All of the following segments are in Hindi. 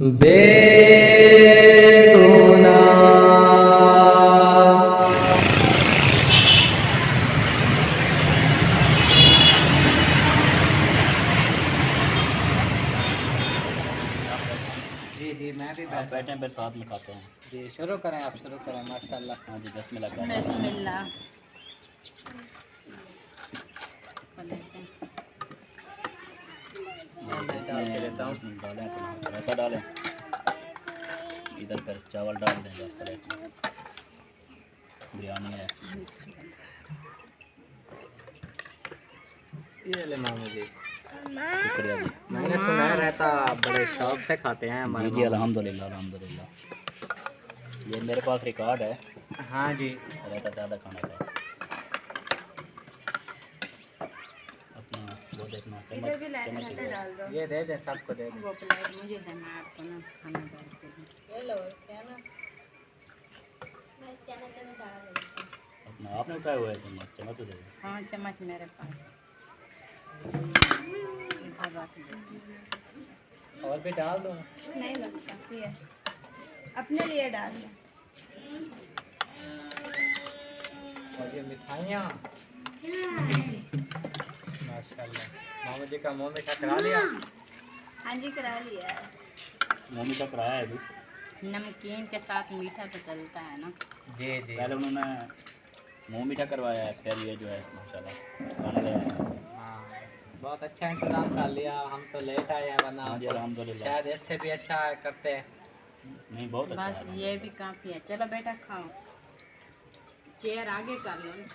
बेगुनाह। जी जी मैं भी आप बैठा बैठे हूँ। फिर साथ में खाते हैं। जी शुरू करें, आप शुरू करें। माशाल्लाह। हाँ जी, बिस्मिल्लाह करें। बिस्मिल्लाह। मैं डाल के देता हूँ। डालें अपना रायता डालें, इधर फिर चावल डाल दें 10 प्लेट में। बिरयानी है। ये ले मामू जी, शुक्रिया जी। मैंने सुना है रहता बड़े शौक से खाते हैं हमारे जी जी, मामू। अल्हम्दुलिल्लाह अल्हम्दुलिल्लाह। ये मेरे पास रिकॉर्ड है हाँ जी। रहता ज़्यादा खाने का। अपना वो देखना इधर भी लाइट चम्मच रहता डाल दो। ये दे दे, सबको दे दे। वो प्लेट मुझे देना, आपको ना खाना डाल के दो। ये लो क्या ना, मैं चना चना डाल देती हूँ। अपना आपने उठाया हुआ है चम्मच, चम्मच तो दे दो। हाँ चम्मच मेरे पास इधर रख देती हूँ। और भी डाल दूँ? नहीं बस काफी है, अपने लिए डाल दो। और ये मिठाइयाँ माशाल्लाह। मामू जी का मुँह मीठा करा लिया? हाँ जी करा लिया है। मम्मी का कराया है अभी। नमकीन के साथ मीठा तो चलता है ना। जी जी। पहले उन्होंने मुँह मीठा करवाया है, फिर ये जो है माशाल्लाह खाने गए हैं। हाँ बहुत अच्छा इंतज़ाम कर लिया, हम तो लेट आए हैं वरना हाँ जी, हम तो अल्हम्दुलिल्लाह। शायद इससे भी अच्छा करते हैं। नहीं बहुत अच्छा बस है ये भी काफी है। चलो बेटा खाओ, चेयर आगे कर लो ना।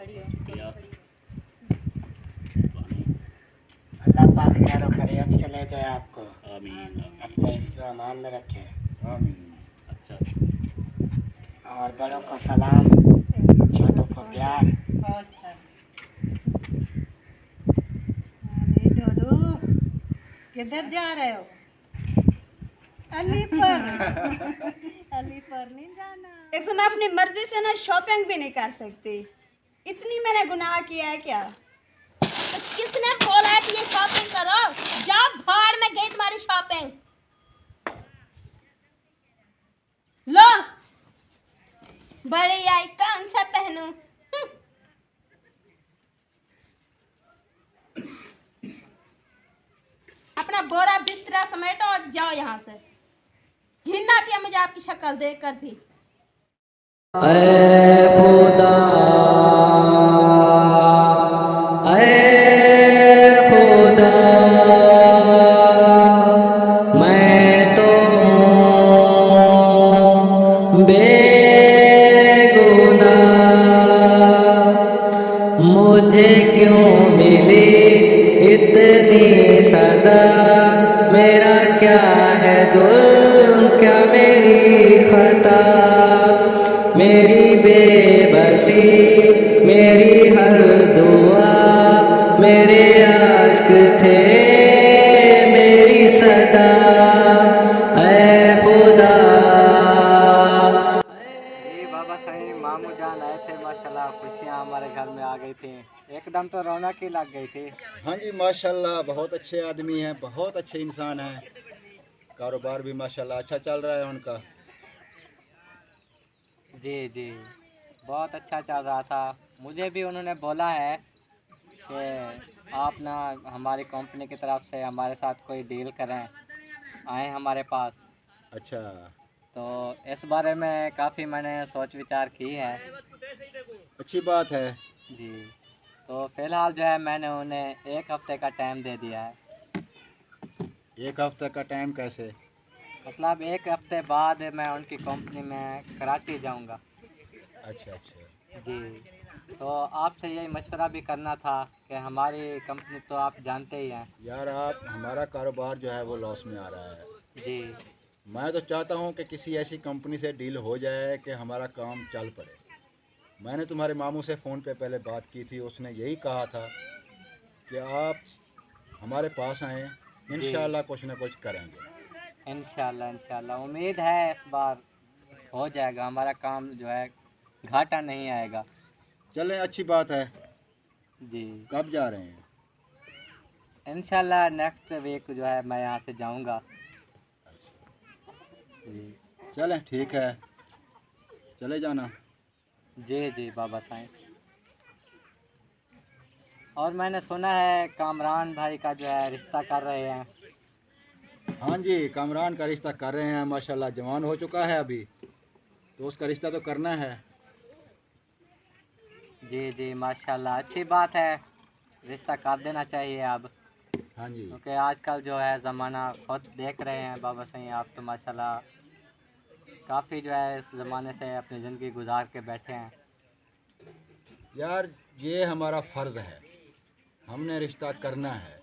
खड़ी हो, शुक्रिया। खड़ी हो। अल्लाह पाक खैर और खैरियत से ले जाए आपको, आमीन अपने हिफ्ज़ अमान में रखे। आमीन। अच्छा और बड़ों को सलाम, छोटों को प्यार। बहुत सर। अरे डोडो किधर जा रहे हो? अली पर अली पर नहीं जाना। एक तो मैं अपनी मर्जी से ना शॉपिंग भी नहीं कर सकती, इतनी मैंने गुनाह किया है क्या? तो किसने बोला है कि ये शॉपिंग करो? जा भाड़ में गई तुम्हारी शॉपिंग। लो बड़ी आई, कौन सा पहनूं? अपना बोरा बिस्तरा समेटो और जाओ यहाँ से। घिन आती है मुझे आपकी शक्ल देखकर भी। ऐ खुदा, ऐ खुदा, मैं तो हूँ बेगुनाह, मुझे क्यों मिली इतनी सदा? मेरा क्या है जुर्म, क्या मेरी खता? मेरी बेबसी, मेरी हर दुआ, मेरे आश्क थे मेरी सदा। ऐ खुदा। जी बाबा सही मामू जान आए थे माशाल्लाह, खुशियाँ हमारे घर में आ गई थी, एकदम तो रौनक ही लग गई थी। हाँ जी माशाल्लाह, बहुत अच्छे आदमी हैं, बहुत अच्छे इंसान हैं। कारोबार भी माशाल्लाह अच्छा चल रहा है उनका। जी जी बहुत अच्छा चल रहा था। मुझे भी उन्होंने बोला है कि आप ना हमारी कंपनी की तरफ से हमारे साथ कोई डील करें, आए हमारे पास। अच्छा, तो इस बारे में काफ़ी मैंने सोच विचार की है। अच्छी बात है। जी तो फ़िलहाल जो है मैंने उन्हें 1 हफ़्ते का टाइम दे दिया है। 1 हफ्ते का टाइम कैसे? मतलब 1 हफ़्ते बाद मैं उनकी कंपनी में कराची जाऊंगा। अच्छा अच्छा। जी तो आपसे यही मशवरा भी करना था कि हमारी कंपनी तो आप जानते ही हैं। यार आप, हमारा कारोबार जो है वो लॉस में आ रहा है। जी मैं तो चाहता हूँ कि किसी ऐसी कंपनी से डील हो जाए कि हमारा काम चल पड़े। मैंने तुम्हारे मामू से फ़ोन पे पहले बात की थी, उसने यही कहा था कि आप हमारे पास आएँ, इंशाल्लाह कुछ ना कुछ करेंगे। इंशाल्लाह उम्मीद है इस बार हो जाएगा, हमारा काम जो है घाटा नहीं आएगा। चलें, अच्छी बात है। जी कब जा रहे हैं? इंशाल्लाह नेक्स्ट वीक जो है मैं यहाँ से जाऊँगा। जी चलें ठीक है, चले जाना। जी जी बाबा साईं। और मैंने सुना है कामरान भाई का जो है रिश्ता कर रहे हैं। हाँ जी, कामरान का रिश्ता कर रहे हैं, माशाल्लाह जवान हो चुका है अभी, तो उसका रिश्ता तो करना है। जी जी माशाल्लाह, अच्छी बात है, रिश्ता कर देना चाहिए अब, हाँ जी, क्योंकि आजकल जो है ज़माना खुद देख रहे हैं बाबा साईं, आप तो माशाल्लाह काफ़ी जो है इस ज़माने से अपनी ज़िंदगी गुजार के बैठे हैं। यार ये हमारा फ़र्ज़ है, हमने रिश्ता करना है,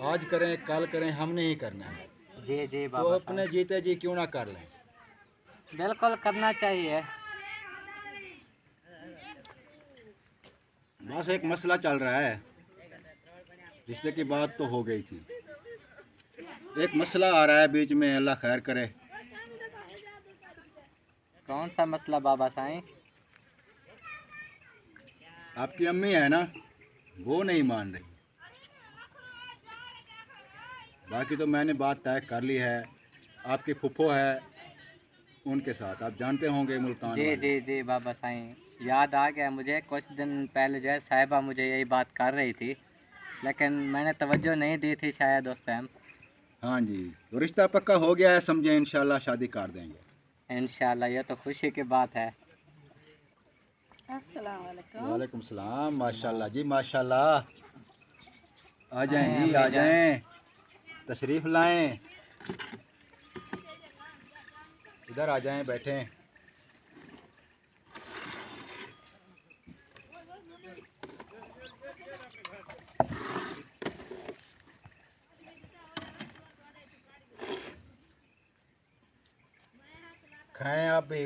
आज करें कल करें, हमने ही करना है। जी जी तो बाबा अपने साईं, जीते जी क्यों ना कर लें। बिल्कुल करना चाहिए। बस एक मसला चल रहा है, रिश्ते की बात तो हो गई थी, एक मसला आ रहा है बीच में, अल्लाह खैर करे। कौन सा मसला बाबा साईं? आपकी अम्मी है ना, वो नहीं मान रही, बाकी तो मैंने बात तय कर ली है। आपकी फुफ्फो है उनके साथ, आप जानते होंगे मुल्तान जी वाले। जी जी बाबा साईं, याद आ गया मुझे। कुछ दिन पहले जो है साहिबा मुझे यही बात कर रही थी, लेकिन मैंने तवज्जो नहीं दी थी शायद उस टाइम। हाँ जी, तो रिश्ता पक्का हो गया है, समझे, इंशाल्लाह शादी कर देंगे। इंशाल्लाह, ये तो खुशी की बात है। अस्सलाम वालेकुम। वालेकुम सलाम, माशाल्लाह जी माशाल्लाह। आ जाएं जी, आ जाएं, तशरीफ़ लाएं, इधर आ जाएं, बैठें। खाएं आप भी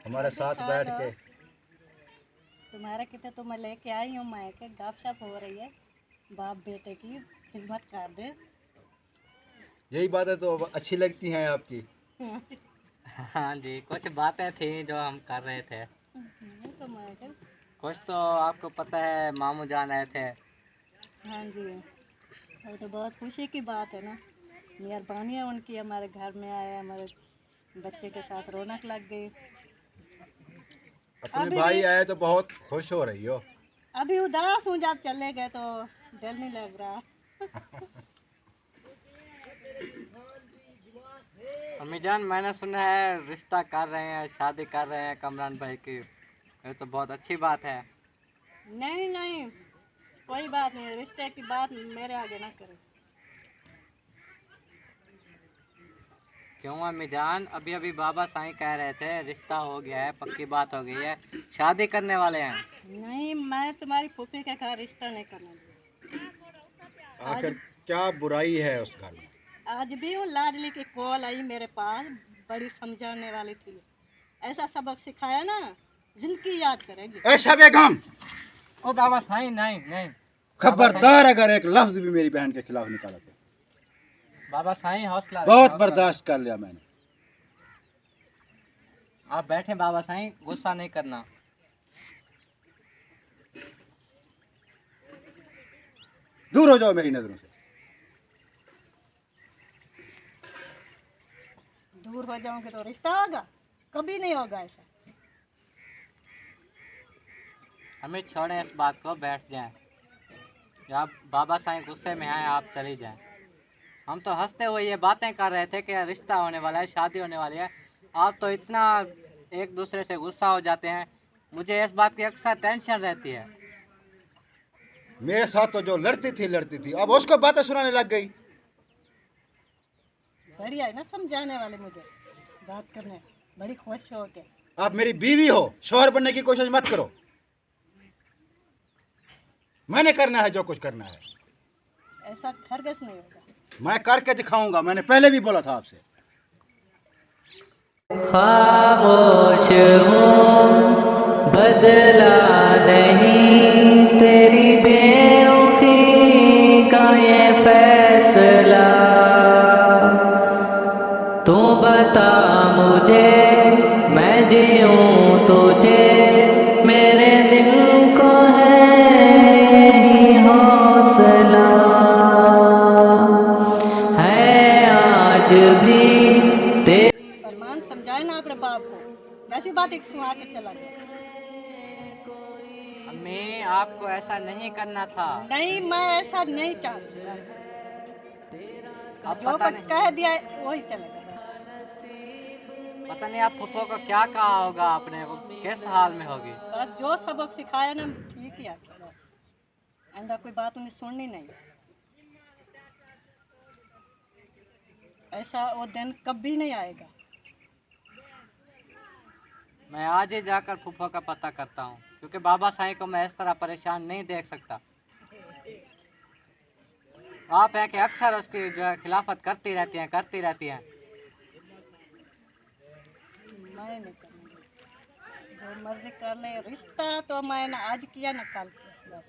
हमारे साथ बैठ के। तुम्हारे कितने तो मैं लेके आई हूँ, मैं के गपशप हो रही है, बाप बेटे की खिदमत कर दे। यही बातें तो अच्छी लगती हैं आपकी। हाँ जी, कुछ बातें थी जो हम कर रहे थे। तो मैं के कुछ तो आपको पता है, मामू जान आए थे। हाँ जी, वो तो बहुत खुशी की बात है ना, मेहरबानी है उनकी, हमारे घर में आए, हमारे बच्चे के साथ रौनक लग गई। अपने अभी भाई भी- आए तो बहुत खुश हो रही हो। अभी उदास हूँ, जब चले गए तो दिल नहीं लग रहा। अम्मी जान, मैंने सुना है रिश्ता कर रहे हैं, शादी कर रहे हैं कमरान भाई की, ये तो बहुत अच्छी बात है। नहीं नहीं, कोई बात नहीं, रिश्ते की बात मेरे आगे ना करो। क्यों अम्मी जान? अभी अभी बाबा साईं कह रहे थे रिश्ता हो गया है, पक्की बात हो गई है, शादी करने वाले हैं। नहीं, मैं तुम्हारी फूफी के घर रिश्ता नहीं करना दूँगी। आखिर क्या बुराई है उस घर में। आज भी वो लाडली की कॉल आई मेरे पास, बड़ी समझाने वाली थी, ऐसा सबक सिखाया ना, जिंदगी याद करेगी। ऐसा बेगम, ओ बाबा साईं, नहीं नहीं, खबरदार अगर एक लफ्ज भी मेरी बहन के खिलाफ निकाला तो बाबा साईं हौसला बहुत रखें, बर्दाश्त कर लिया मैंने। आप बैठे बाबा साईं, गुस्सा नहीं करना। दूर हो जाओ मेरी नजरों से। दूर हो जाओगे तो रिश्ता होगा? कभी नहीं होगा ऐसा। हमें छोड़ें इस बात को, बैठ जाएं। या आप बाबा साईं गुस्से में आए, आप चली जाएं। हम तो हंसते हुए ये बातें कर रहे थे कि रिश्ता होने वाला है, शादी होने वाली है, आप तो इतना एक दूसरे से गुस्सा हो जाते हैं। मुझे इस बात की अक्सर टेंशन रहती है। मेरे साथ तो जो लड़ती थी, अब उसको बातें सुनाने लग गई। बढ़िया है ना समझाने वाले, मुझे बात करने बड़ी खुश हो के। आप मेरी बीवी हो, शौहर बनने की कोशिश मत करो। मैंने करना है जो कुछ करना है, ऐसा हरगिज़ नहीं होगा। मैं करके दिखाऊंगा, मैंने पहले भी बोला था आपसे। खामोश हूँ, बदला नहीं तेरी बेरुखी का ये फैसला। तू बता मुझे, मैं जीऊँ तुझे, मेरे दिल को है यही हौसला। जाए ना अपने बाप को, ऐसी बात इसको आके चला गया। अम्मी आपको ऐसा नहीं करना था। नहीं, मैं ऐसा नहीं चाहती। अब जो पता कुछ नहीं, कह दिया वही चलेगा बस। पता नहीं आप फुफो को क्या कहा होगा आपने, वो किस हाल में होगी। बस जो सबक सिखाया ना ठीक ही आके बस, आइंदा कोई बात उन्हें सुननी नहीं। ऐसा वो दिन कभी नहीं आएगा। मैं आज ही जाकर फुफो का पता करता हूँ, क्योंकि बाबा साईं को मैं इस तरह परेशान नहीं देख सकता। आप है कि अक्सर उसकी जो है खिलाफत करती रहती हैं। मैं नहीं करूँगी, जो मर्जी कर ले। रिश्ता तो मैंने आज किया ना कल किया बस।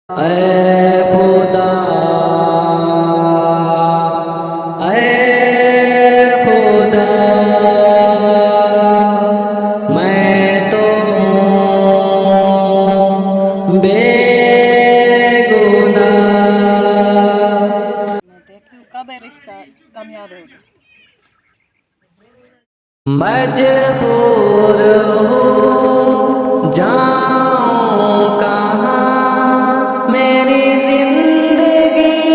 ऐ खुदा, ऐ खुदा, मैं तो हूँ बेगुनाह। मैं देखती हूँ कब ये रिश्ता कामयाब होगा। मजबूर हूँ जाऊँ कहाँ, मेरी जिंदगी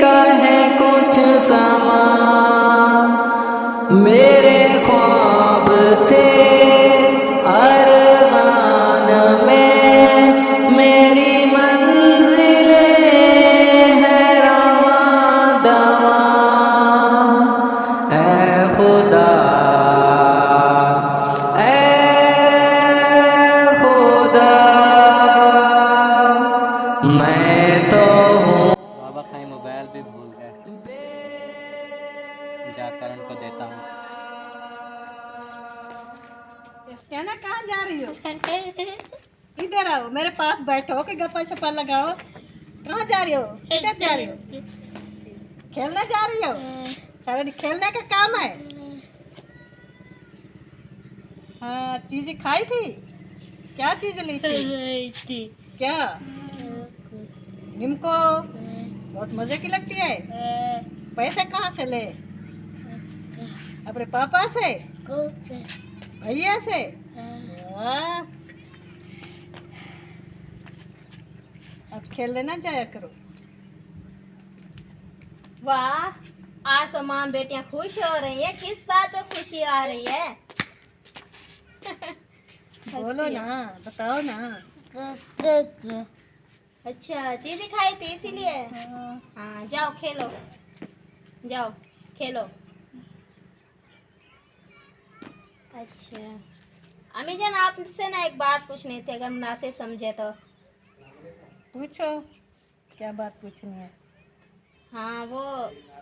का है कुछ समा। मेरे ख्वाब थे अरमान में, मेरी मंजिलें हैं रवां दवां। ऐ खुदा, मैं तो हूँ। बाबा साईं मोबाइल भी भूल गए, जाकर उनको देता हूँ। इसके ना कहाँ जा रही हो? इधर आओ, मेरे पास बैठो कि गप्पा शप्पा लगाओ। कहाँ जा रही हो? इधर जा रही हो? खेलने जा रही हो? सारा दिन खेलने का काम है। हाँ, चीज खाई थी? क्या चीज ली थी? क्या? निम्को बहुत मजे की लगती है। पैसे कहाँ से ले? अपने पापा से? भैया से? वाह, अब खेलने ना जाया करो। वाह, आज तो माँ बेटियां खुश हो रही है। किस बात पे खुशी आ रही है? बोलो ना, बताओ ना। अच्छा, चीज़ खाई थी इसीलिए। हाँ, जाओ खेलो, जाओ खेलो। अच्छा, अम्मी जान आपसे ना एक बात पूछनी थी, अगर मुनासिब समझे तो। पूछो, क्या बात पूछनी है? हाँ, वो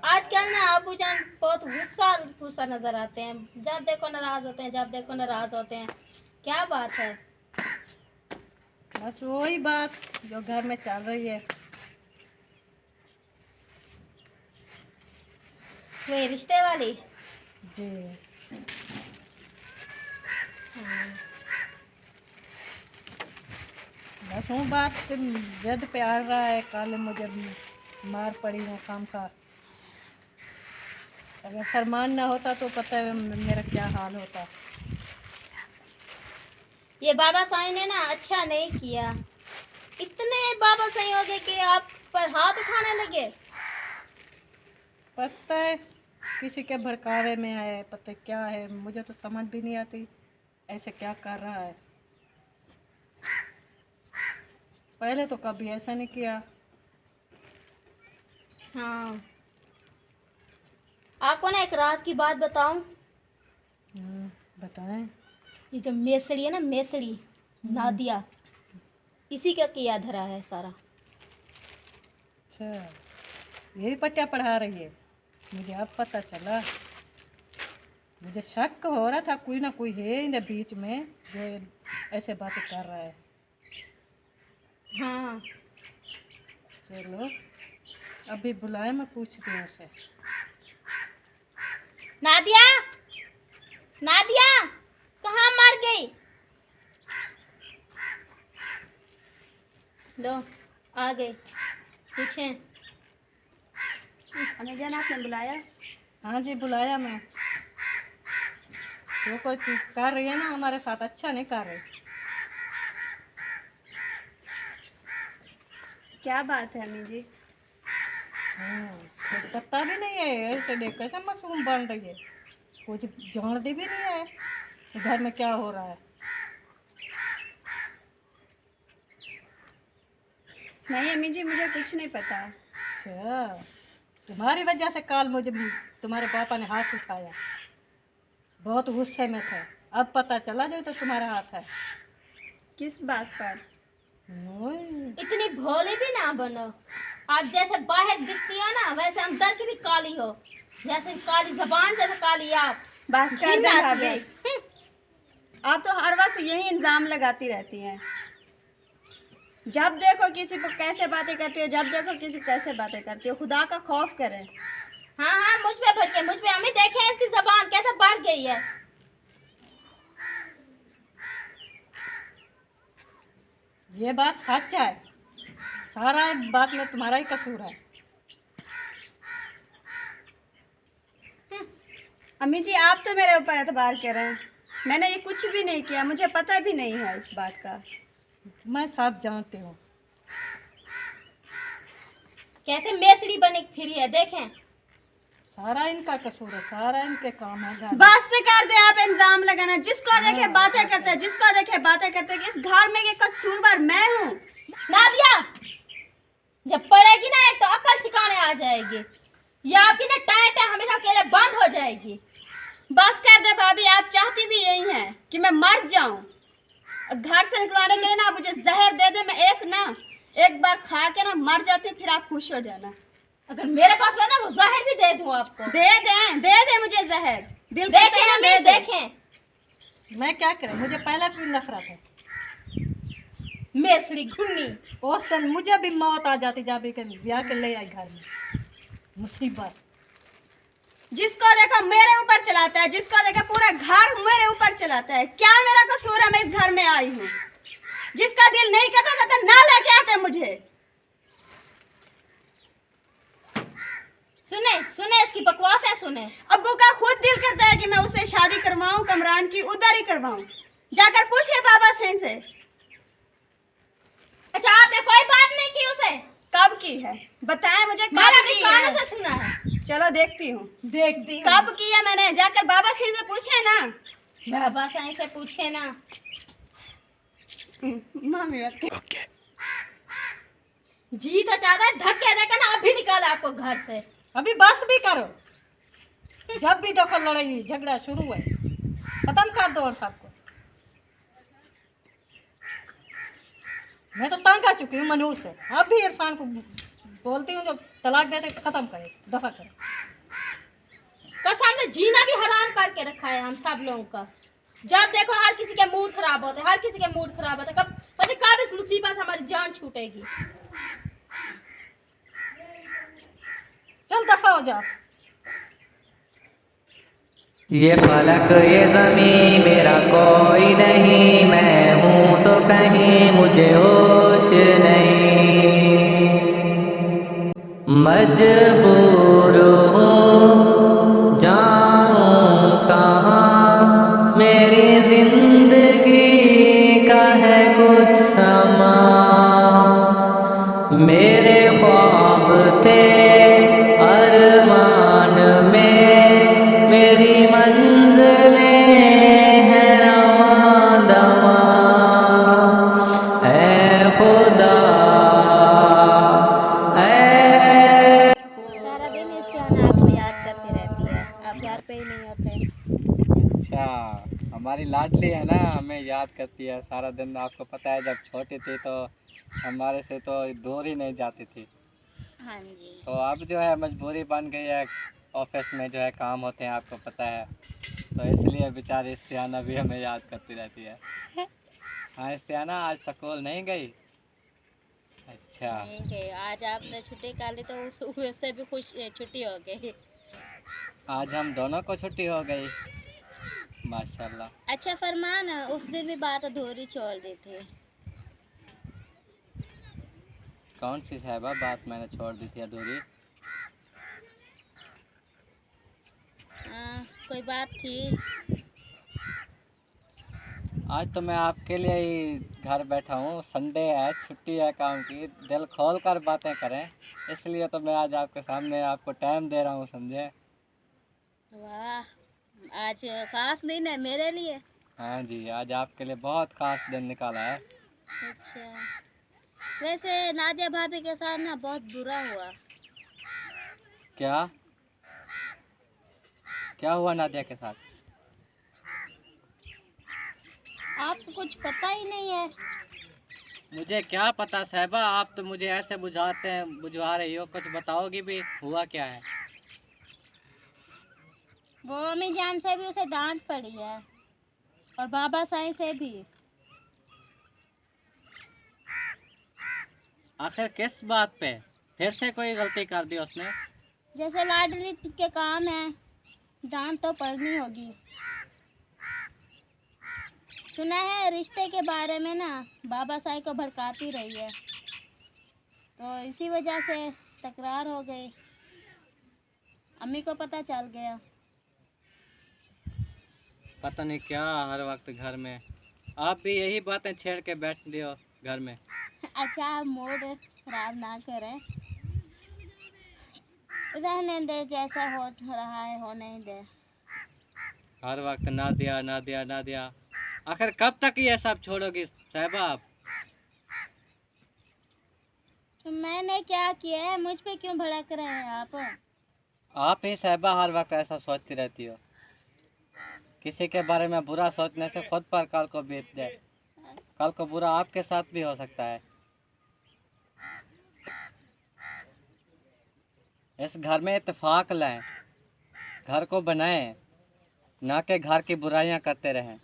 आजकल ना अबू जान बहुत गुस्सा नजर आते हैं। जब देखो नाराज होते हैं, जब देखो नाराज होते हैं। क्या बात है? बस वही बात जो घर में चल रही है। वही रिश्ते वाली? जी। बस वो बात जद पे आ रहा है। कल मुझे मार पड़ी है काम का। अगर फरमान ना होता तो पता है मेरा क्या हाल होता। ये बाबा साईं ने ना अच्छा नहीं किया। इतने बाबा साईं हो गए कि आप पर हाथ उठाने लगे। पता है किसी के भड़कावे में है, पता है क्या है, मुझे तो समझ भी नहीं आती ऐसे क्या कर रहा है। पहले तो कभी ऐसा नहीं किया। हाँ, आपको ना एक राज की बात बताऊं। बताएं। ये जो मेसड़ी है ना, मेसड़ी नादिया, इसी का किया धरा है सारा। अच्छा, यही पट्टिया पढ़ा रही है? मुझे अब पता चला। मुझे शक हो रहा था कोई ना कोई है इन बीच में जो ऐसे बातें कर रहा है। हाँ, चलो अभी बुलाए, मैं पूछती हूँ उसे। नादिया, नादिया कहाँ मर गई? लो आ गई, पूछें। अम्मी जान आपने बुलाया? हाँ जी बुलाया मैं। वो कोई कर रही है ना हमारे साथ, अच्छा नहीं कर रही। क्या बात है अम्मी जी? कुछ पता भी नहीं है, ऐसे देख कैसे मासूम बन रही है, कुछ जानती भी नहीं है घर में क्या हो रहा है। नहीं अम्मी जी, मुझे कुछ नहीं पता। अच्छा, तुम्हारी वजह से कल मुझे तुम्हारे पापा ने हाथ उठाया, बहुत गुस्से में थे, अब पता चला जो तो तुम्हारा हाथ है। किस बात पर? इतनी भोली भी ना बनो। आप जैसे बाहर दिखती हो ना वैसे अंदर की भी काली हो, जैसे काली जबान जैसे काली आप। बस कर घिन दे आती भाभी, है। आप तो हर वक्त यही इल्जाम लगाती रहती हैं। जब देखो किसी को कैसे बातें करती हो, जब देखो किसी को कैसे बातें करती हो। खुदा का खौफ करें। हाँ हाँ मुझ पे भड़के, मुझ पे। हमें देखे इसकी जबान कैसे बढ़ गई है। ये बात सच है, सारा बात में तुम्हारा ही कसूर है। अम्मी जी आप तो मेरे ऊपर एतबार करें, मैंने ये कुछ भी नहीं किया, मुझे पता भी नहीं है इस बात का। मैं सब जानती हूँ। कैसे मेसड़ी बनी फिरी है, देखें। सारा इनका कसूर है, सारा इनके काम है घर में। बस से कर दे आप इल्जाम लगाना। जिसको देखे बातें करते हैं, जिसको देखे बातें करते हैं कि इस घर में के कसूरवार मैं हूँ। नादिया, जब पड़ेगी ना एक तो अकल ठिकाने आ जाएगी, या आपकी ना टाइट है हमेशा के लिए बंद हो जाएगी। बस कर दे भाभी, आप चाहती भी यही हैं कि मैं मर जाऊं। घर से निकलवाने के लिए ना मुझे जहर दे दे, मैं एक बार खा के ना मर जाती, फिर आप खुश हो जाना। अगर मेरे पास है ना वो जहर भी दे दूं आपको। दे दे मुझे जहर। दिल देखें करता है ना, हमें, दे दे। देखें। मैं क्या करूं, मुझे पहले भी नफरत है। मेसड़ी घुन्नी। उस दिन मुझे भी मौत आ जाती जब भी ब्याह के ले आई घर में। मुसीबत। जिसको देखो मेरे ऊपर चलाता है, जिसको देखो पूरा घर मेरे ऊपर चलाता है। क्या मेरा कसूर है, मैं इस घर में आई हूँ। जिसका दिल नहीं करता था तो ना लेके आते मुझे। सुने सुने इसकी बकवास है, सुने। अब्बू का खुद दिल करता है कि मैं उससे शादी करवाऊं, कमरान की उधर ही करवाऊं। जाकर पूछिए बाबा सिंह से। अच्छा आपने कोई बात नहीं की उसे? कब की है बताएं मुझे, मैंने कब अपने की कानों है? से सुना है। चलो देखती हूँ देखती हूँ। कब की है मैंने। जाकर बाबा सिंह से पूछे ना। बाबा साईं से पूछे ना। Mummy okay. जी तो चाहता है धक्के देकर ना अभी निकाल आपको घर से। अभी बस भी करो, जब भी देखो लड़ाई झगड़ा शुरू है, खत्म कर दो और सबको। मैं तो तंग आ चुकी हूँ मनूर से। अब भी इरफान को बोलती हूँ जो तलाक देते खत्म करे, दफा करे। कसम से जीना भी हराम करके रखा है हम सब लोगों का। जब देखो हर किसी के मूड खराब होते, हर किसी के मूड खराब होते। कब पता कब इस मुसीबत से हमारी जान छूटेगी। चल दफा हो जा। ये फलक ये ज़मीं मेरा कोई नहीं, मैं हूँ तो कहीं मुझे होश नहीं। मजबूर हूँ जाऊँ कहाँ, मेरी जिंदगी का है कुछ समा। मेरे ख्वाब थे अरमान में, मेरी मंजिलें हैं रवां दवां। ऐ खुदा ऐ सारा दिन इस्तियाना आपको याद करती रहती है, आप घर पे ही नहीं होते। अच्छा, हमारी लाडली है ना, हमें याद करती है सारा दिन। आपको पता है जब छोटी थी तो हमारे से तो दूर ही नहीं जाती थी। हाँ जी। तो अब जो है मजबूरी बन गई है, ऑफिस में जो है काम होते हैं आपको पता है, तो इसलिए बेचारी इस्तियाना भी हमें याद करती रहती है। हाँ इस्तियाना, आज स्कूल नहीं गई? अच्छा, नहीं गई। आज आपने छुट्टी कर ली तो उससे भी खुश छुट्टी हो गई। आज हम दोनों को छुट्टी हो गई, माशाल्लाह। अच्छा फरमान, उस दिन भी बात अधूरी छोड़ दी थी। कौन सी साहिबा बात मैंने छोड़ दी थी अधूरी? कोई बात थी? आज तो मैं आपके लिए ही घर बैठा हूँ, संडे है, छुट्टी है काम की, दिल खोल कर बातें करें, इसलिए तो मैं आज आपके सामने आपको टाइम दे रहा हूँ, समझे? वाह, आज खास दिन है मेरे लिए। हाँ जी, आज आपके लिए बहुत खास दिन निकाला है। अच्छा, वैसे नादिया भाभी के साथ ना बहुत बुरा हुआ। क्या क्या हुआ नादिया के साथ? आपको कुछ पता ही नहीं है? मुझे क्या पता साहिबा, आप तो मुझे ऐसे बुझा रही हो, कुछ बताओगी भी, हुआ क्या है? वो अम्मी जान से भी उसे डांट पड़ी है और बाबा साईं से भी। आखिर किस बात पे? फिर से कोई गलती कर दी उसने? जैसे लाडली के काम है, डांट तो पड़नी होगी। सुना है रिश्ते के बारे में ना बाबा साईं को भड़काती रही है, तो इसी वजह से तकरार हो गई। अम्मी को पता चल गया। पता नहीं क्या हर वक्त घर में आप भी यही बातें छेड़ के बैठ दियो घर में। अच्छा, आप मूड खराब ना करें, रहने दे, जैसा हो रहा है होने दे। हर वक्त ना दिया ना दिया ना दिया, आखिर कब तक ये सब छोड़ोगी साहिबा आप? तो मैंने क्या किया है, मुझ पे क्यों भड़क रहे हैं आप? आप ही साहिबा हर वक्त ऐसा सोचती रहती हो, किसी के बारे में बुरा सोचने से खुद पर कल को बीत जाए, कल को बुरा आपके साथ भी हो सकता है। इस घर में इत्तेफाक लाएं, घर को बनाएं, ना कि घर की बुराइयां करते रहें।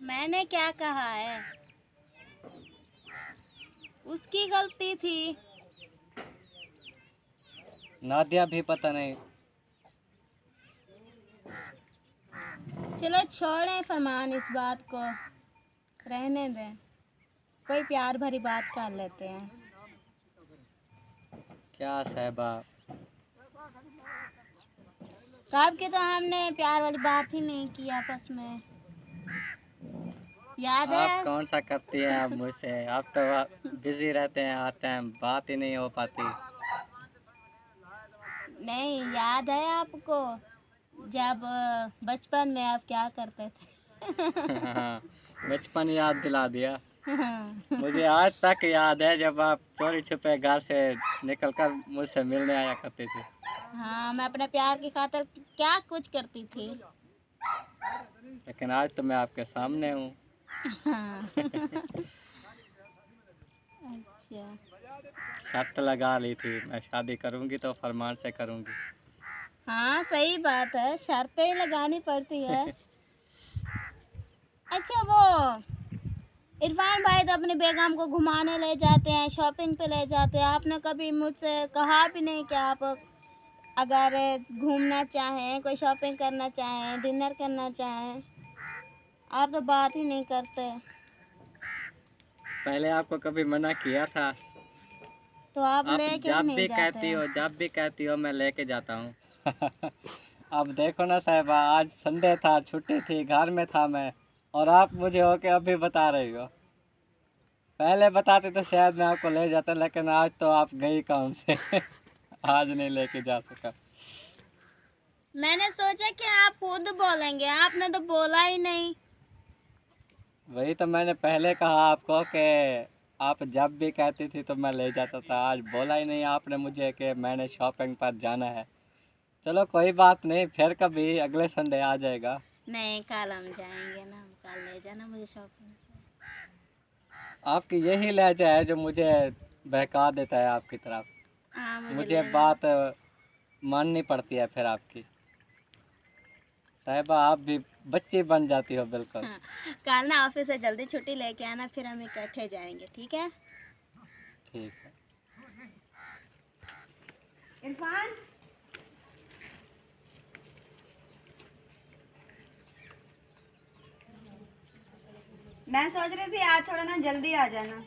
मैंने क्या कहा है? उसकी गलती थी। नादिया भी पता नहीं। चलो छोड़ें फरमान, इस बात को रहने दें, कोई प्यार भरी बात कर लेते हैं। क्या साहिबा, कब की तो हमने प्यार वाली बात ही नहीं की आपस में, याद है? आप कौन सा करती हैं आप मुझसे? आप तो बिजी रहते हैं, हर टाइम बात ही नहीं हो पाती। नहीं, याद है आपको जब बचपन में आप क्या करते थे? हाँ, बचपन याद दिला दिया। मुझे आज तक याद है जब आप चोरी छुपे घर से निकलकर मुझसे मिलने आया करती थी। हाँ, मैं अपने प्यार की खातिर क्या कुछ करती थी। लेकिन आज तो मैं आपके सामने हूँ। हाँ। अच्छा, शर्त लगा ली थी, मैं शादी करूँगी तो फरमान से करूँगी। हाँ सही बात है, शर्तें ही लगानी पड़ती है। अच्छा, वो इरफान भाई तो अपनी बेगम को घुमाने ले जाते हैं, शॉपिंग पे ले जाते हैं, आपने कभी मुझसे कहा भी नहीं कि आप अगर घूमना चाहें, कोई शॉपिंग करना चाहें, डिनर करना चाहें, आप तो बात ही नहीं करते। पहले आपको कभी मना किया था? तो आप आप लेके जब नहीं भी जाते कहती हैं। हो, जब भी कहती हो, मैं लेके जाता हूँ। अब देखो ना साहिबा, आज संडे था, छुट्टी थी, घर में था मैं, और आप मुझे हो के अभी बता रही हो। पहले बताते तो शायद मैं आपको ले जाता, लेकिन आज तो आप गई काम से। आज नहीं लेके जा सका। मैंने सोचा कि आप खुद बोलेंगे, आपने तो बोला ही नहीं। वही तो मैंने पहले कहा आपको कि आप जब भी कहती थी तो मैं ले जाता था, आज बोला ही नहीं आपने मुझे कि मैंने शॉपिंग पर जाना है। चलो कोई बात नहीं, फिर कभी अगले संडे आ जाएगा। नहीं, कल हम जाएंगे ना, कल ले जाना मुझे शॉपिंग। आपकी यही लहजा है जो मुझे बहका देता है आपकी तरफ। हाँ, मुझे बात माननी पड़ती है फिर आपकी। साहिबा आप भी बच्ची बन जाती हो बिल्कुल। हाँ, कल ना ऑफिस से जल्दी छुट्टी लेके आना, फिर हम इकट्ठे जाएंगे, ठीक है? ठीक है। इरफान, मैं सोच रही थी आज थोड़ा ना जल्दी आ जाना।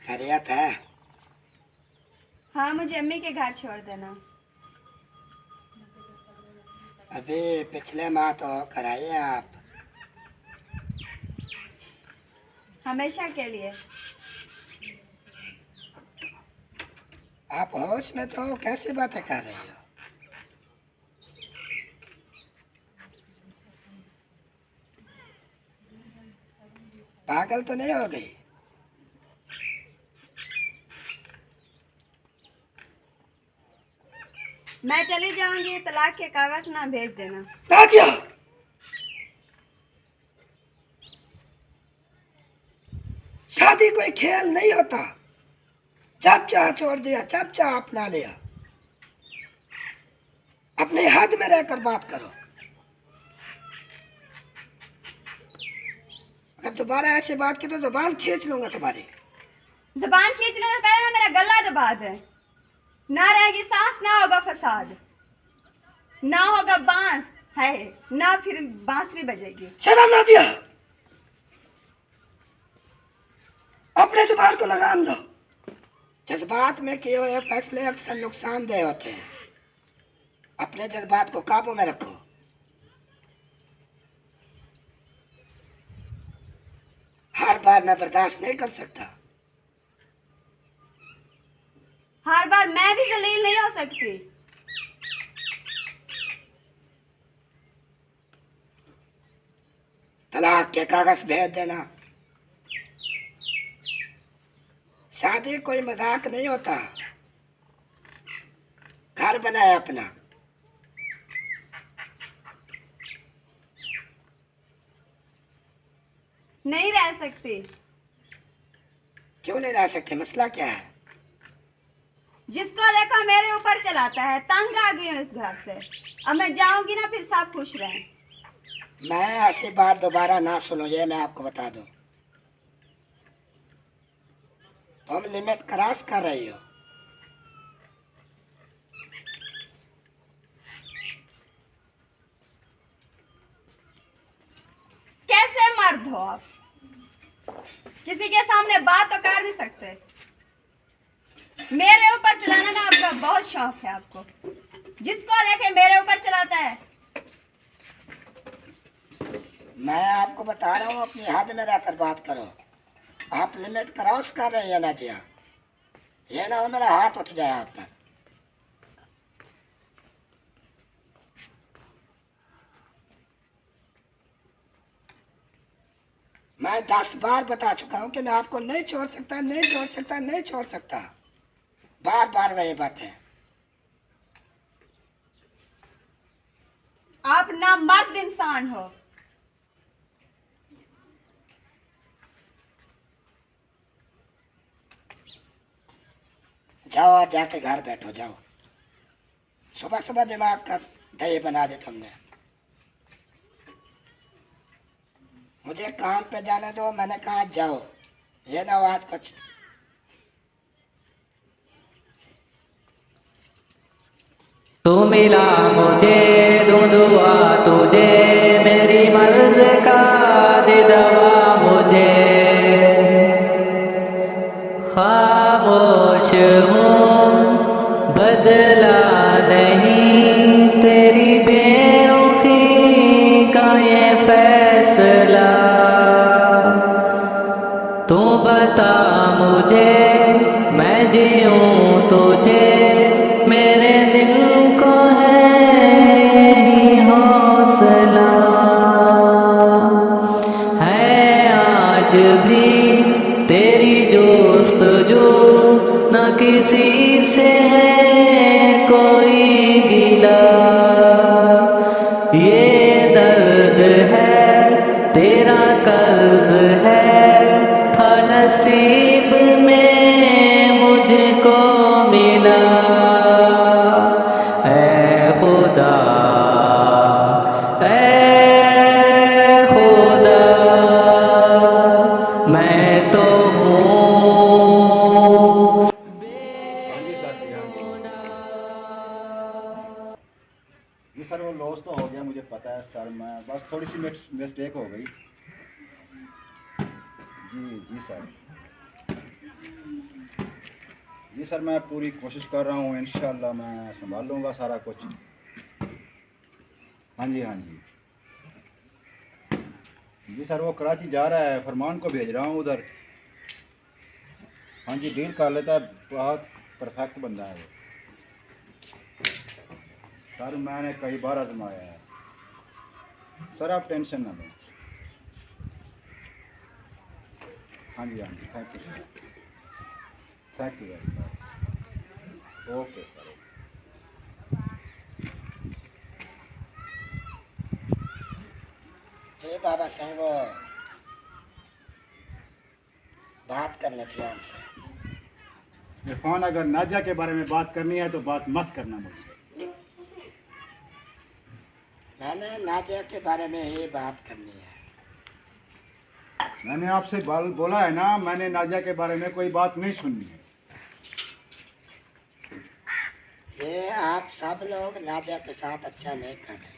खैरियत है? हाँ, मुझे अम्मी के घर छोड़ देना। अभी पिछले माह तो कराइए आप। हमेशा के लिए। आप होश में तो कैसी बातें कर रही हो? पागल तो नहीं हो गई? मैं चली जाऊंगी, तलाक के कागज ना भेज देना। नादिया, शादी कोई खेल नहीं होता। जब चाह छोड़ दिया, जब चाह अपना लिया। अपने हद में रहकर बात करो। अगर दोबारा ऐसी बात की तो जुबान खींच लूंगा तुम्हारी। जुबान खींचने से पहले ना मेरा गला दबा दे। ना रहेगी सांस, ना होगा फसाद, ना होगा बांस है, ना फिर बांसुरी बजेगी। शर्म ना दिया। अपने जुबान को लगाम दो। जज्बात में किए हुए फैसले अक्सर नुकसानदेह होते हैं। अपने जज्बात को काबू में रखो। हर बार मैं बर्दाश्त नहीं कर सकता। हर बार मैं भी जलील नहीं हो सकती। तलाक के कागज भेज देना। शादी कोई मजाक नहीं होता। घर बनाए अपना। नहीं रह सकती। क्यों नहीं रह सकते? मसला क्या है? जिसको देखो मेरे ऊपर चलाता है। तंग आ गई हूँ इस घर से। अब मैं जाऊंगी ना, फिर सब खुश रहें। मैं ऐसी बात दोबारा ना सुनो, ये मैं आपको बता दूं। तुम लिमिट क्रॉस कर रही हो। कैसे मर्द हो आप? किसी के सामने बात तो कर नहीं सकते। मेरे ऊपर चलाना ना आपका बहुत शौक है। आपको जिसको देखे मेरे ऊपर चलाता है। मैं आपको बता रहा हूँ, अपनी हद में रहकर बात करो। आप लिमिट क्रॉस कर रही है नाजिया। ये ना हो मेरा हाथ उठ जाए आप पर। मैं 10 बार बता चुका हूँ कि मैं आपको नहीं छोड़ सकता, नहीं छोड़ सकता, नहीं छोड़ सकता। बार बार वही बातें। आप ना मर्द इंसान हो। जाओ और जाके घर बैठो, जाओ। सुबह सुबह दिमाग का दही बना दे तुमने। मुझे काम पे जाने दो, मैंने कहा जाओ। ये ना आज कुछ। तू मिला मुझे, दूं दुआ तुझे, मेरी मर्ज का दे दवा मुझे। खामोश हूँ, बदला नहीं तेरी बेरुखी का ये फैसला। तू बता मुझे, मैं जीऊँ तुझे, मेरे दिल को है ही हौसला। है आज भी तेरी जोस्तजू, न किसी से है कोई गिला। ये दर्द है, तेरा कर्ज है, था नसीब में मुझको मिला। ऐ खुदा, ऐ खुदा, मैं तो हूँ। हाँ जी सर, जी सर, वो लॉस तो हो गया, मुझे पता है सर। मैं बस थोड़ी सी मिस्टेक हो गई। जी जी सर, जी सर, मैं पूरी कोशिश कर रहा हूँ, इंशाल्लाह मैं संभाल लूँगा सारा कुछ। हाँ जी, हाँ जी। जी सर, वो कराची जा रहा है, फरमान को भेज रहा हूँ उधर। हाँ जी, डील कर लेता है, बहुत परफेक्ट बंदा है वो सर, मैंने कई बार आजमाया है सर, आप टेंशन ना लें। हाँ जी, हाँ जी, thank you sir, thank you very much. Okay sir. जी बाबा साहब, वो बात करनी थी आपसे। इरफान, अगर नाजिया के बारे में बात करनी है तो बात मत करना मुझसे। मैंने नाजिया के बारे में ही बात करनी है। मैंने आपसे बोला है ना, मैंने नाजिया के बारे में कोई बात नहीं सुननी है। ये आप सब लोग नाजिया के साथ अच्छा नहीं कर रहे।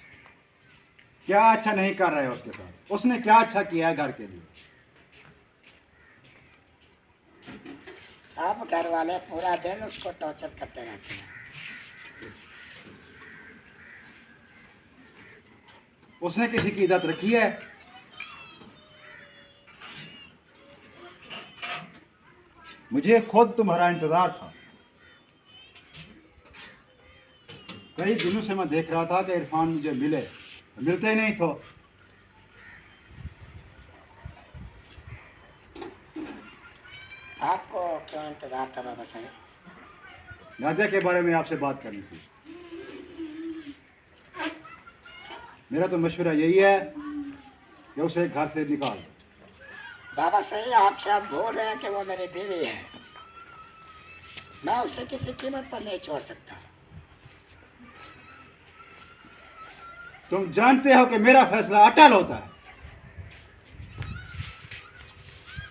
क्या अच्छा नहीं कर रहे हो उसके साथ? उसने क्या अच्छा किया है घर के लिए? सब घर वाले पूरा दिन उसको टॉर्चर करते रहते हैं। उसने किसी की इज्जत रखी है? मुझे खुद तुम्हारा इंतजार था। कई दिनों से मैं देख रहा था कि इरफान मुझे मिले, मिलते ही नहीं तो। आपको क्यों इंतजार था बाबा साहब? नाजिया के बारे में आपसे बात करनी थी। मेरा तो मशवरा यही है कि उसे घर से निकाल दो। बाबा साहब, आप शायद बोल रहे हैं कि वो मेरी बीवी है। मैं उसे किसी कीमत पर नहीं छोड़ सकता। तुम जानते हो कि मेरा फैसला अटल होता है।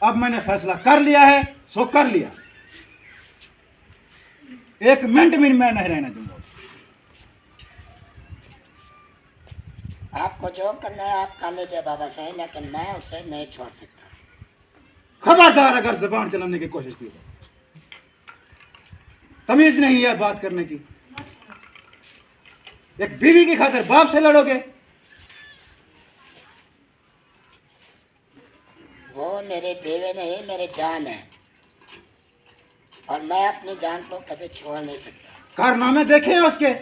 अब मैंने फैसला कर लिया है, सो कर लिया। एक मिनट भी मैं नहीं रहने दूंगा। आपको जो करना है आप कर लीजिए बाबा साहब, लेकिन मैं उसे नहीं छोड़ सकता। खबरदार अगर जबान चलाने की कोशिश की तो तमीज नहीं है बात करने की। एक बीवी की खातिर बाप से लड़ोगे? वो मेरी बीवी नहीं, मेरी जान है, और मैं अपनी जान को कभी छोड़ नहीं सकता। कारनामे देखे हैं उसके?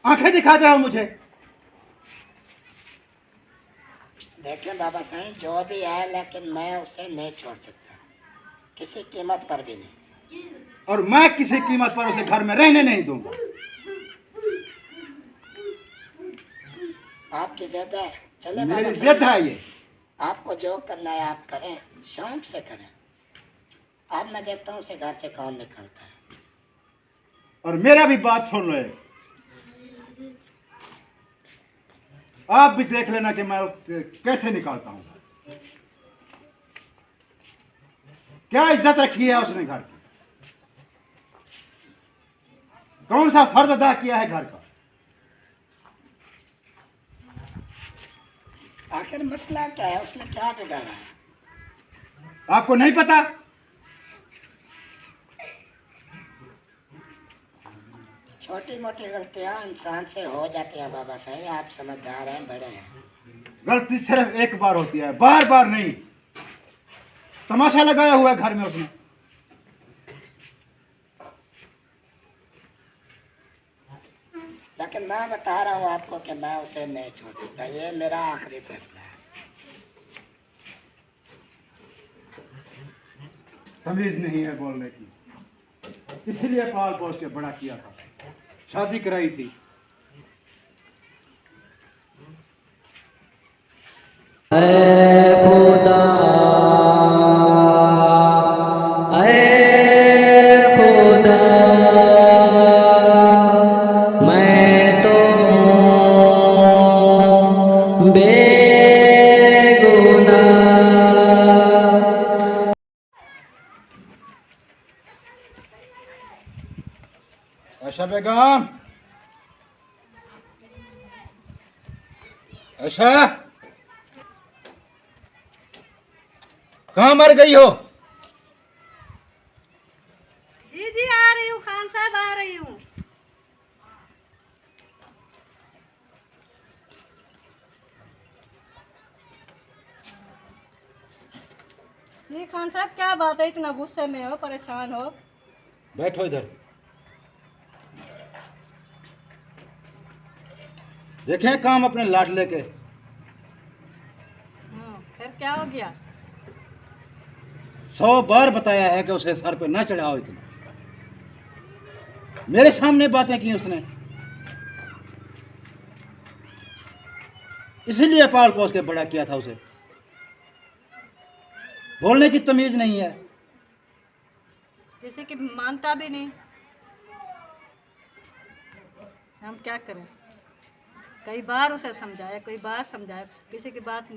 आंखें दिखाते हो मुझे? देखें बाबा साहब, जो भी है, लेकिन मैं उसे नहीं छोड़ सकता, किसी कीमत पर भी नहीं। और मैं किसी कीमत पर उसे घर में रहने नहीं दूंगा। आपकी जिद है, चले मेरी बाबा जिद साहब। है ये। आपको जो करना है आप करें, शौक से करें। अब मैं देखता हूँ उसे घर से कौन निकालता है। और मेरा भी बात सुन लो, आप भी देख लेना कि मैं कैसे निकालता हूं। क्या इज्जत रखी है उसने घर की? कौन सा फर्ज अदा किया है घर का? आखिर मसला क्या है? उसने क्या बिगाड़ा है? आपको नहीं पता? छोटी मोटी गलतियां इंसान से हो जाती हैं बाबा साहब, आप समझदार हैं, बड़े हैं। गलती सिर्फ एक बार होती है, बार बार नहीं। तमाशा लगाया हुआ है घर में उसने। लेकिन मैं बता रहा हूँ आपको कि मैं उसे नहीं छोड़ सकता। ये मेरा आखिरी फैसला है। तमीज नहीं है बोलने की, इसीलिए पाल पोस के बड़ा किया था, शादी कराई थी। ऐ खुदा, ऐ खुदा, मैं तो हूँ बेगुनाह। आशा बेगम, आशा, कहाँ मर गई हो? जी आ रही हूँ, खान साहब आ रही हूँ। जी खान साहब, क्या बात है, इतना गुस्से में हो, परेशान हो? बैठो इधर। देखें काम अपने लाडले के। फिर क्या हो गया? 100 बार बताया है कि उसे सर पे ना चढ़ाओ इतना। मेरे सामने बातें की उसने, इसीलिए पाल पोस के बड़ा किया था उसे। बोलने की तमीज नहीं है। किसी की मानता भी नहीं, हम क्या करें? कई बार उसे समझाया, कई बार समझाया, किसी की बात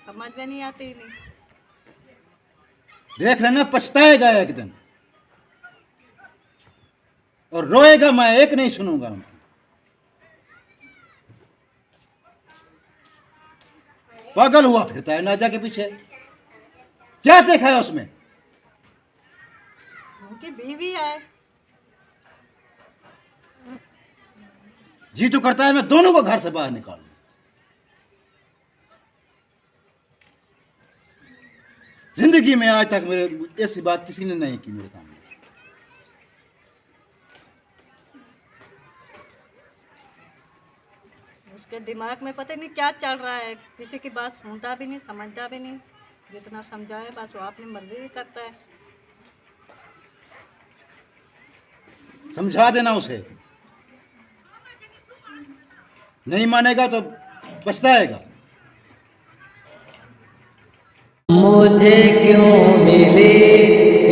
समझ में नहीं आती ही नहीं। देख लेना पछताएगा एक दिन, और रोएगा। मैं एक नहीं सुनूंगा उनकी। पागल हुआ फिरता है नाजा के पीछे। क्या देखा है उसमें? उनकी बीवी है। जी तो करता है मैं दोनों को घर से बाहर निकालूं। जिंदगी में आज तक मेरे ऐसी बात किसी ने नहीं की मेरे सामने। उसके दिमाग में पता नहीं क्या चल रहा है, किसी की बात सुनता भी नहीं, समझता भी नहीं। जितना समझाए बस वो अपनी मर्जी ही करता है। समझा देना उसे, नहीं मानेगा तो पछताएगा। मुझे क्यों मिली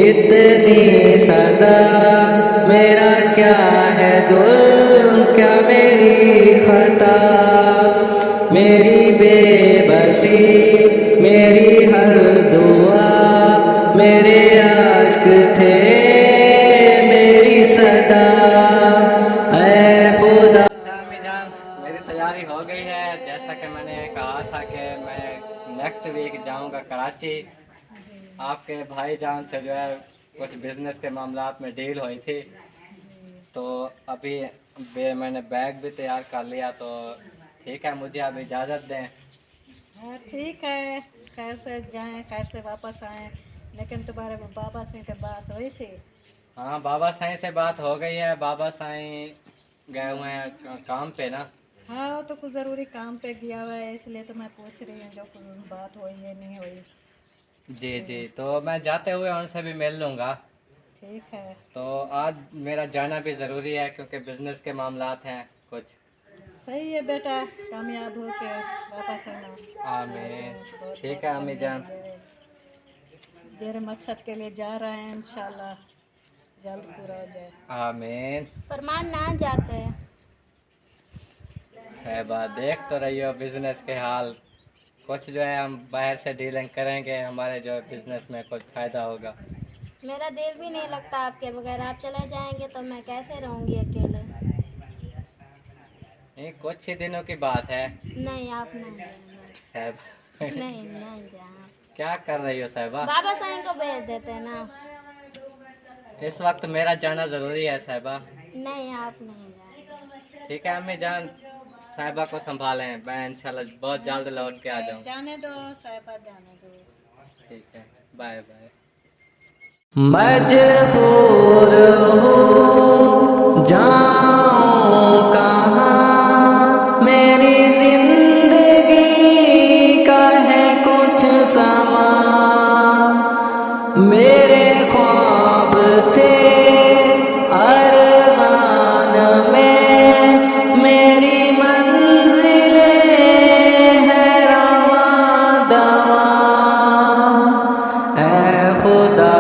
इतनी सदा, मेरा क्या है जुर्म, क्या मेरी खता। मेरी बेबसी, मेरी हर दुआ, मेरे आश्क थे मेरी सदा। ऐ खुदा। मेरी तैयारी हो गई है। जैसा कि मैंने कहा था कि मैं नेक्स्ट वीक जाऊंगा कराची। आपके भाईजान से जो है कुछ बिजनेस के मामलात में डील हुई थी, तो अभी मैंने बैग भी तैयार कर लिया। तो ठीक है, मुझे अब इजाज़त दें। हाँ ठीक है, खैर से जाएं, खैर से वापस आएं। लेकिन तुम्हारे बाबा से तो बात हुई थी? हाँ, बाबा साईं से बात हो गई है। बाबा साईं गए हुए हैं काम पे ना। हाँ, वो तो कुछ ज़रूरी काम पे गया हुआ है, इसलिए तो मैं पूछ रही हूँ जो कुछ बात हुई है नहीं हुई। जी जी, तो मैं जाते हुए उनसे भी मिल लूँगा। ठीक है। तो आज मेरा जाना भी ज़रूरी है क्योंकि बिजनेस के मामलात हैं कुछ। सही है बेटा, कामयाब हो के वापस आना। आमीन। ठीक है अम्मी जान। जेरे मकसद के लिए जा रहे हैं, इंशाल्लाह जल्द पूरा हो जाए। आमीन। फरमान ना जाते हैं। साहिबा देख तो रही हो बिजनेस के हाल। कुछ जो है हम बाहर से डीलिंग करेंगे, हमारे जो बिजनेस में कुछ फ़ायदा होगा। मेरा दिल भी नहीं लगता आपके बगैर। आप चले जाएंगे तो मैं कैसे रहूँगी अकेले? नहीं, कुछ ही दिनों की बात है। नहीं, आप नहीं जाना। साहिबा नहीं नहीं जाना। क्या कर रही हो साहिबा? बाबा साईं को भेज देते हैं ना। इस वक्त मेरा जाना ज़रूरी है साहिबा। नहीं, आप नहीं जाना। ठीक है अम्मी जान, साहिबा को संभालें। मैं इंशाल्लाह बहुत जल्द लौट के आ जाऊँ। जाने दो साहिबा, जाने दो। ठीक है, बाय बाय। मजबूर हूँ जाऊँ कहाँ, मेरी जिंदगी का है कुछ समा। मेरे ख्वाब थे अरमान में, मेरी मंजिलें है रवां दवां। ऐ खुदा,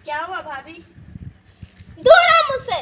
क्या हुआ भाभी? दूर रहो मुझसे।